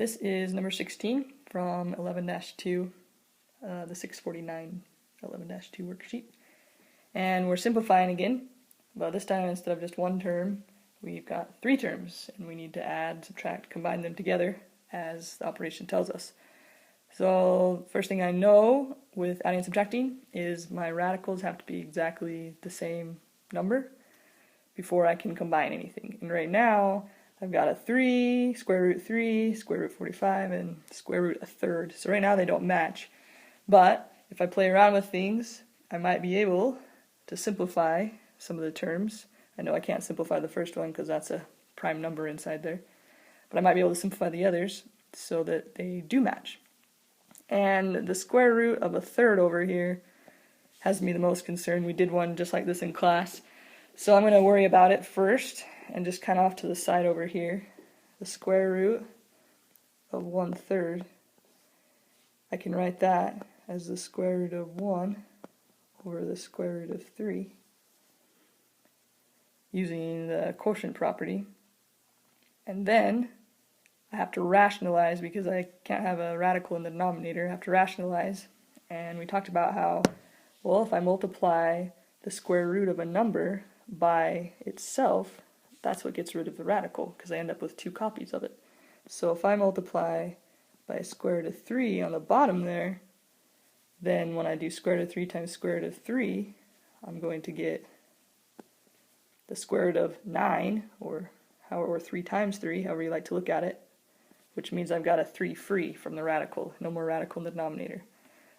This is number 16 from 11-2, the 649 11-2 worksheet. And we're simplifying again, but this time instead of just one term, we've got three terms, and we need to add, subtract, combine them together as the operation tells us. So first thing I know with adding and subtracting is my radicals have to be exactly the same number before I can combine anything. And right now, I've got a 3, square root 3, square root 45, and square root a third. So right now they don't match. But if I play around with things, I might be able to simplify some of the terms. I know I can't simplify the first one because that's a prime number inside there. But I might be able to simplify the others so that they do match. And the square root of a third over here has me the most concerned. We did one just like this in class. So I'm going to worry about it first and just kind of off to the side over here. The square root of 1/3. I can write that as the square root of 1 over the square root of 3 using the quotient property. And then I have to rationalize because I can't have a radical in the denominator. I have to rationalize. And we talked about how, well, if I multiply the square root of a number by itself, that's what gets rid of the radical because I end up with two copies of it. So if I multiply by square root of 3 on the bottom there, then when I do square root of 3 times square root of 3, I'm going to get the square root of 9, or 3 times 3, however you like to look at it, which means I've got a 3 free from the radical, no more radical in the denominator.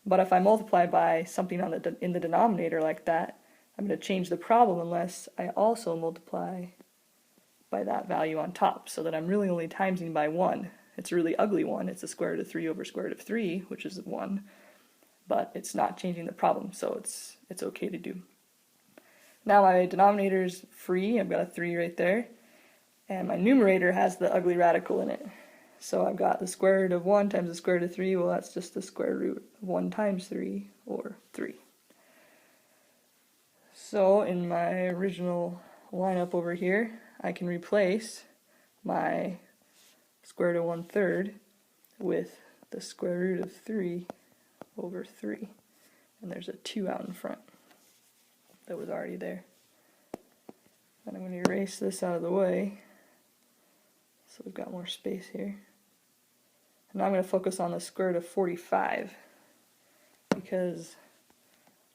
But if I multiply by something in the denominator like that, I'm going to change the problem unless I also multiply by that value on top, so that I'm really only timesing by 1. It's a really ugly one. It's the square root of 3 over square root of 3, which is 1, but it's not changing the problem, so it's okay to do. Now my denominator is free. I've got a 3 right there, and my numerator has the ugly radical in it. So I've got the square root of 1 times the square root of 3. Well, that's just the square root of 1 times 3, or 3. So in my original lineup over here, I can replace my square root of 1/3 with the square root of 3 over 3. And there's a 2 out in front that was already there. And I'm going to erase this out of the way so we've got more space here. And now I'm going to focus on the square root of 45 because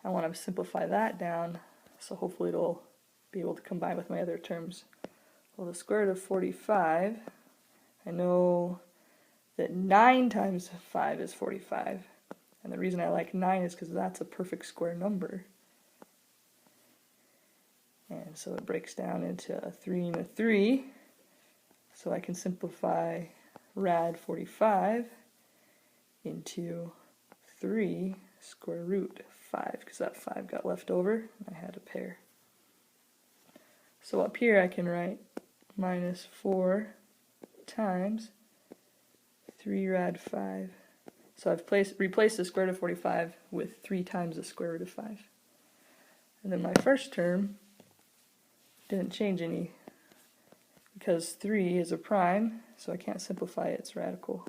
I want to simplify that down, so hopefully it'll be able to combine with my other terms. Well, the square root of 45, I know that 9 times 5 is 45. And the reason I like 9 is because that's a perfect square number. And so it breaks down into a 3 and a 3. So I can simplify rad 45 into 3 square root 5, because that 5 got left over and I had a pair. So up here I can write minus 4 times 3 rad 5. So I've replaced the square root of 45 with 3 times the square root of 5. And then my first term didn't change any because 3 is a prime, so I can't simplify its radical.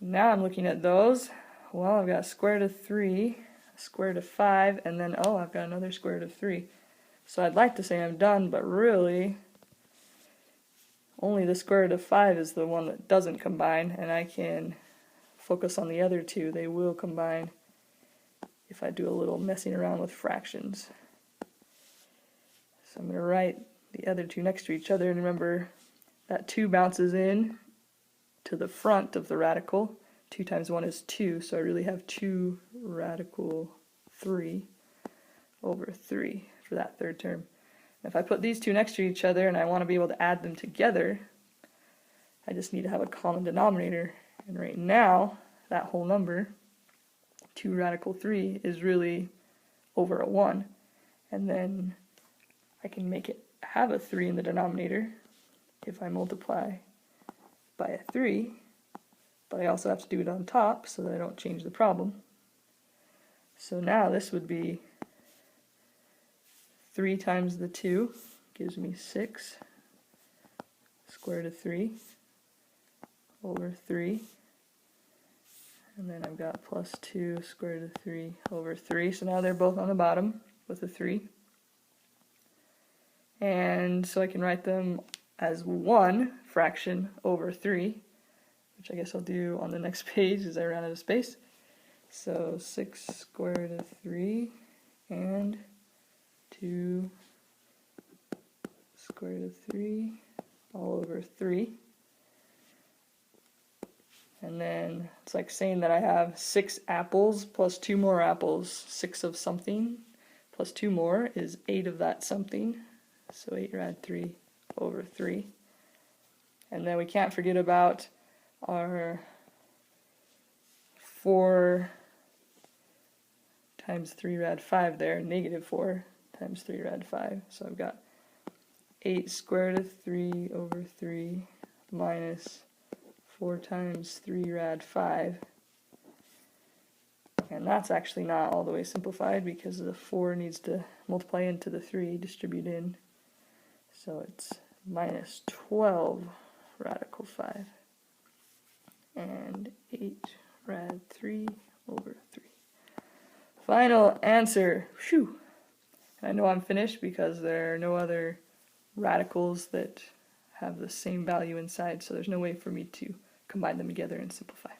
Now I'm looking at those. Well, I've got square root of 3, square root of 5, and then, oh, I've got another square root of 3. So I'd like to say I'm done, but really, only the square root of 5 is the one that doesn't combine, and I can focus on the other two. They will combine if I do a little messing around with fractions. So I'm going to write the other two next to each other, and remember that 2 bounces in to the front of the radical. 2 times 1 is 2, so I really have 2 radical 3 over 3 for that third term. If I put these two next to each other and I want to be able to add them together, I just need to have a common denominator. And right now, that whole number, 2 radical 3, is really over a 1. And then I can make it have a 3 in the denominator if I multiply by a 3, but I also have to do it on top so that I don't change the problem. So now this would be 3 times the 2 gives me 6 square root of 3 over 3. And then I've got plus 2 square root of 3 over 3. So now they're both on the bottom with a 3. And so I can write them as 1 fraction over 3, which I guess I'll do on the next page as I run out of space. So 6 square root of 3 and 2 square root of 3 all over 3. And then it's like saying that I have 6 apples plus 2 more apples. 6 of something plus 2 more is 8 of that something. So 8 rad 3 over 3. And then we can't forget about our 4 times 3 rad 5 there, negative 4 times 3 rad 5. So I've got 8 square root of 3 over 3 minus 4 times 3 rad 5. And that's actually not all the way simplified because the 4 needs to multiply into the 3, distribute in. So it's minus 12 radical 5 and 8 rad 3 over 3. Final answer. Whew. I know I'm finished because there are no other radicals that have the same value inside, so there's no way for me to combine them together and simplify.